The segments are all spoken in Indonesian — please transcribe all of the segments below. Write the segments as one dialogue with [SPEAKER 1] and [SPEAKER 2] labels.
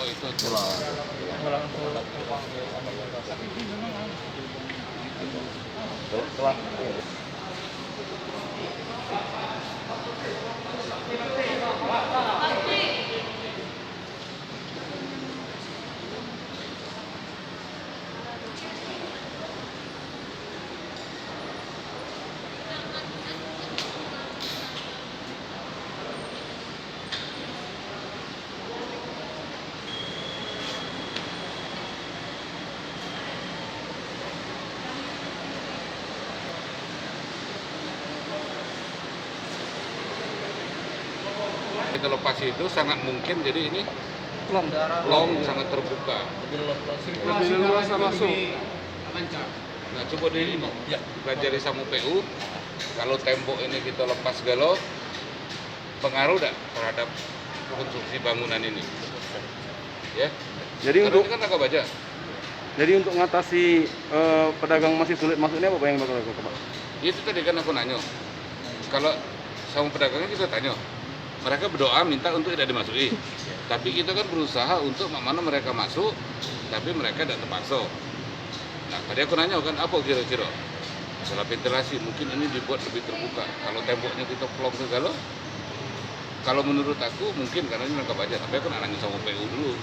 [SPEAKER 1] Oh itu
[SPEAKER 2] Pulang. Setelah
[SPEAKER 1] kita lepas itu sangat mungkin, jadi ini long sangat terbuka.
[SPEAKER 3] Lebih leluasa masuk.
[SPEAKER 1] Nah coba di ini pelajari sama PU, kalau tembok ini kita lepas galau, pengaruh tidak terhadap konstruksi bangunan ini? Ya.
[SPEAKER 3] Jadi
[SPEAKER 1] Karena
[SPEAKER 3] untuk
[SPEAKER 1] ini kan rangka baja.
[SPEAKER 3] jadi untuk mengatasi pedagang masih sulit masuknya apa yang bakal dilakukan, Pak?
[SPEAKER 1] Itu tadi kan aku nanya. Kalau sama pedagangnya kita tanya, mereka berdoa minta untuk tidak dimasuki. Tapi kita kan berusaha untuk mana mereka masuk, tapi mereka tidak terpaksa. Nah tadi aku nanya kan apa kira-kira? Masalah ventilasi mungkin ini dibuat lebih terbuka. Kalau temboknya kita plong ke galau, kalau menurut aku mungkin karena ini rangka baja. Tapi aku nak nanya sama PU dulu.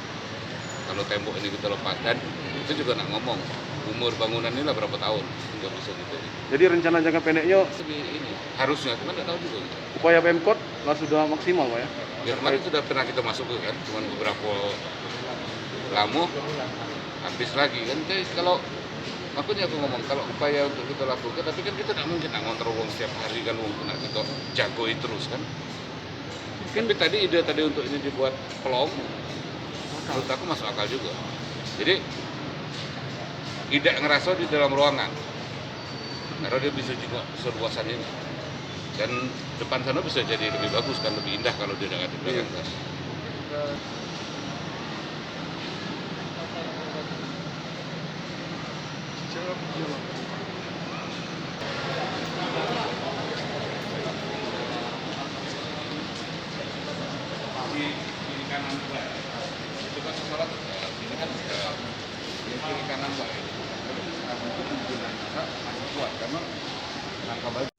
[SPEAKER 1] Kalau tembok ini kita lepas, dan itu juga nak ngomong umur bangunan ini lah berapa tahun nggak bisa gitu.
[SPEAKER 3] Jadi rencana jangka pendeknya
[SPEAKER 1] Ini harusnya, cuma nggak tahu juga.
[SPEAKER 3] upaya Pemkot lah sudah maksimal, Pak ya?
[SPEAKER 1] Ya kemarin sudah pernah kita masuk kan, cuma beberapa lama habis lagi kan. Jadi kalau makanya aku ngomong kalau upaya untuk kita lakukan, tapi kan kita nggak mungkin nak ngontrol uang setiap hari kan, uang nak kita jagoi terus kan. Tapi tadi ide tadi untuk ini dibuat pelong, menurut aku masuk akal juga. Jadi tidak ngerasa di dalam ruangan, karena dia bisa juga seluasan ini. Dan depan sana bisa jadi lebih bagus kan, lebih indah kalau dia tidak ada di belakang kan. Kiri kanan dua, itu kan sholat. Ini kan kiri kanan dua. Itu mungkin masih kuat karena rangka baja.